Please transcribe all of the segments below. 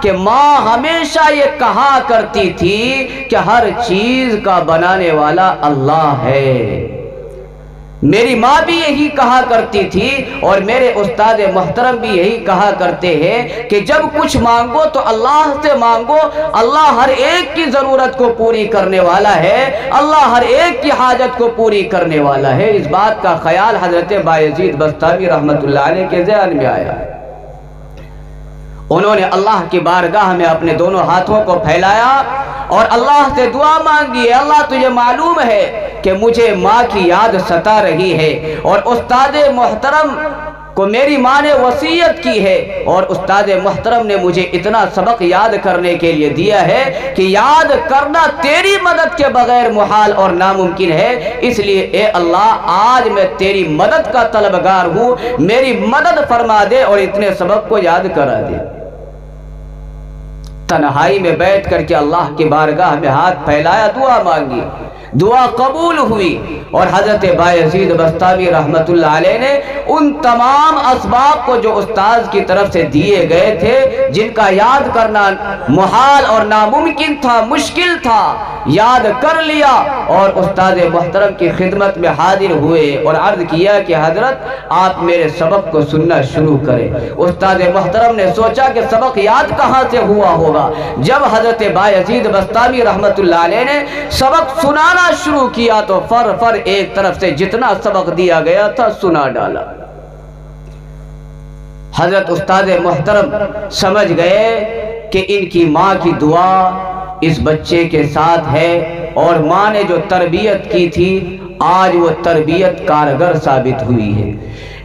کہ ماں ہمیشہ یہ کہا کرتی تھی کہ ہر چیز کا بنانے والا اللہ ہے۔ میری ماں بھی یہی کہا کرتی تھی اور میرے استاد محترم بھی یہی کہا کرتے ہیں کہ جب کچھ مانگو تو اللہ سے مانگو، اللہ ہر ایک کی ضرورت کو پوری کرنے والا ہے، اللہ ہر ایک کی حاجت کو پوری کرنے والا ہے۔ اس بات کا خیال حضرت بایزید بستامی رحمت اللہ علیہ کے ذہن میں آیا۔ انہوں نے اللہ کی بارگاہ میں اپنے دونوں ہاتھوں کو پھیلایا اور اللہ سے دعا مانگی ہے، اللہ تجھے معلوم ہے کہ مجھے ماں کی یاد ستا رہی ہے، اور استاد محترم کو میری ماں نے وصیت کی ہے، اور استاد محترم نے مجھے اتنا سبق یاد کرنے کے لیے دیا ہے کہ یاد کرنا تیری مدد کے بغیر محال اور ناممکن ہے، اس لیے اے اللہ آج میں تیری مدد کا طلبگار ہوں، میری مدد فرما دے اور اتنے سبق کو یاد کرا دے۔ تنہائی میں بیٹھ کر کے اللہ کی بارگاہ میں ہاتھ پھیلایا، دعا مانگی، دعا قبول ہوئی، اور حضرت بایزید بستامی رحمت اللہ علیہ نے ان تمام اسباب کو جو استاذ کی طرف سے دیے گئے تھے، جن کا یاد کرنا محال اور ناممکن تھا، مشکل تھا، یاد کر لیا اور استاد محترم کی خدمت میں حاضر ہوئے اور عرض کیا کہ حضرت آپ میرے سبق کو سننا شروع کریں۔ استاد محترم نے سوچا کہ سبق یاد کہاں سے ہوا ہوگا، جب حضرت بایزید بستامی رحمت اللہ علیہ نے سبق سنانا شروع کیا تو فر ایک طرف سے جتنا سبق دیا گیا تھا سنا ڈالا۔ حضرت استاد محترم سمجھ گئے کہ ان کی ماں کی دعا اس بچے کے ساتھ ہے، اور ماں نے جو تربیت کی تھی آج وہ تربیت کارگر ثابت ہوئی ہے۔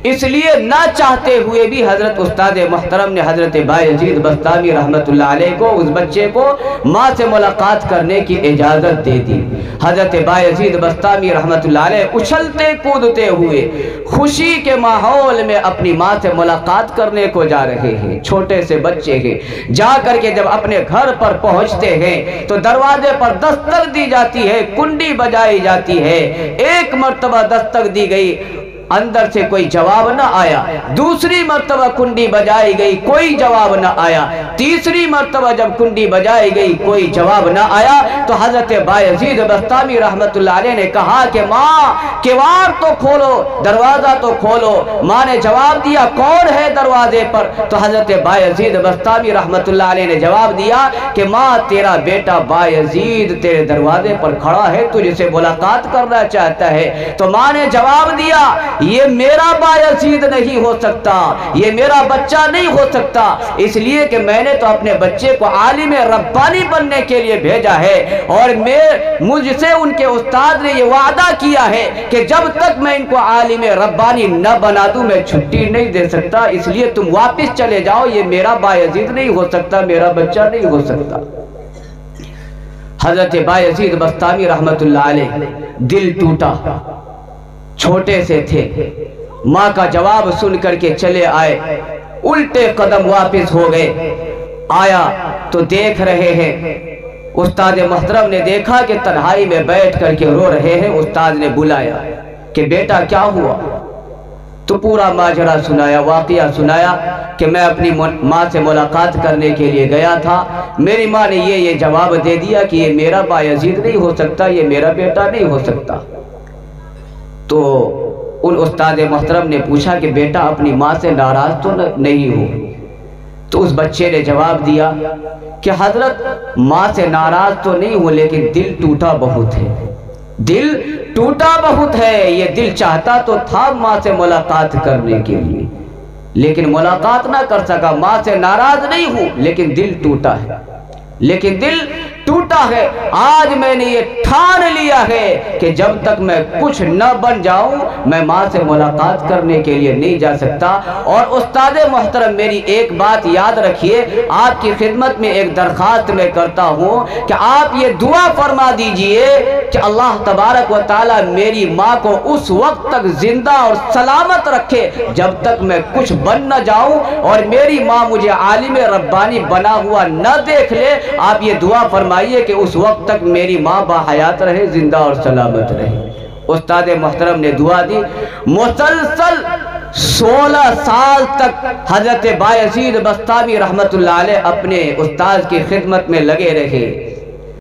اس لیے نہ چاہتے ہوئے بھی حضرت استاد محترم نے حضرت بایزید بستامی رحمت اللہ علیہ کو اس بچے کو ماں سے ملاقات کرنے کی اجازت دے دی۔ حضرت بایزید بستامی رحمت اللہ علیہ اچھلتے کودتے ہوئے خوشی کے ماحول میں اپنی ماں سے ملاقات کرنے کو جا رہے ہیں۔ چھوٹے سے بچے ہیں، جا کر کے جب اپنے گھر پر پہنچتے ہیں تو دروازے پر دستک دی جاتی ہے، کنڈی بجائی جاتی ہے۔ ایک مرتبہ دستک دی گئی، اندر سے کوئی جواب نہ آیا، دوسری مرتبہ کنڈی بجائی گئی، کوئی جواب نہ آیا، تیسری مرتبہ جب کنڈی بجائی گئی کوئی جواب نہ آیا تو حضرت بایزید بستامی رحمت اللہ علیہ نے کہا کہ ماں کیوار تو کھولو، دروازہ تو کھولو۔ ماں نے جواب دیا کون ہے دروازے پر؟ تو حضرت بایزید بستامی رحمت اللہ علیہ نے جواب دیا کہ ماں تیرا بیٹا بایزید تیرے دروازے پر کھڑا ہے، تجھ سے ملاقات کرنا چاہتا ہے۔ تو ماں نے جواب دیا یہ میرا بایزید نہیں ہو سکتا، یہ میرا بچہ نہیں ہو سکتا، اس لیے کہ میں نے تو اپنے بچے کو عالم ربانی بننے کے لیے بھیجا ہے، اور مجھ سے ان کے استاد نے یہ وعدہ کیا ہے کہ جب تک میں ان کو عالم ربانی نہ بنا دوں میں چھٹی نہیں دے سکتا، اس لیے تم واپس چلے جاؤ، یہ میرا بایزید نہیں ہو سکتا، میرا بچہ نہیں ہو سکتا۔ حضرت بایزید بستامی رحمت اللہ علیہ دل ٹوٹا، چھوٹے سے تھے، ماں کا جواب سن کر کے چلے آئے، الٹے قدم واپس ہو گئے۔ آیا تو دیکھ رہے ہیں، استاد محترم نے دیکھا کہ تنہائی میں بیٹھ کر کے رو رہے ہیں۔ استاد نے بلایا کہ بیٹا کیا ہوا؟ تو پورا ماجرا سنایا، واقعہ سنایا کہ میں اپنی ماں سے ملاقات کرنے کے لیے گیا تھا، میری ماں نے یہ جواب دے دیا کہ یہ میرا بایزید نہیں ہو سکتا، یہ میرا بیٹا نہیں ہو سکتا۔ تو ان استاد محترم نے پوچھا کہ بیٹا اپنی ماں سے ناراض تو نہیں ہو؟ تو اس بچے نے جواب دیا کہ حضرت ماں سے ناراض تو نہیں ہوں، لیکن دل ٹوٹا بہت ہے، دل ٹوٹا بہت ہے۔ یہ دل چاہتا تو تھا ماں سے ملاقات کرنے کے لیے، لیکن ملاقات نہ کر سکا۔ ماں سے ناراض نہیں ہوں لیکن دل ٹوٹا ہے، لیکن دل ٹوٹا ہے۔ آج میں نے یہ ٹھان لیا ہے کہ جب تک میں کچھ نہ بن جاؤں میں ماں سے ملاقات کرنے کے لیے نہیں جا سکتا۔ اور استاد محترم میری ایک بات یاد رکھیے، آپ کی خدمت میں ایک درخواست میں کرتا ہوں کہ آپ یہ دعا فرما دیجئے کہ اللہ تبارک و تعالی میری ماں کو اس وقت تک زندہ اور سلامت رکھے جب تک میں کچھ بن نہ جاؤں، اور میری ماں مجھے عالم ربانی بنا ہوا نہ دیکھ لے۔ آپ یہ دعا فرمائیے کہ اس وقت تک میری ماں باحیات رہے، زندہ اور سلامت رہے۔ استاد محترم نے دعا دی، مسلسل 16 سال تک حضرت بایزید بستامی رحمت اللہ علیہ اپنے استاذ کی خدمت میں لگے رہے.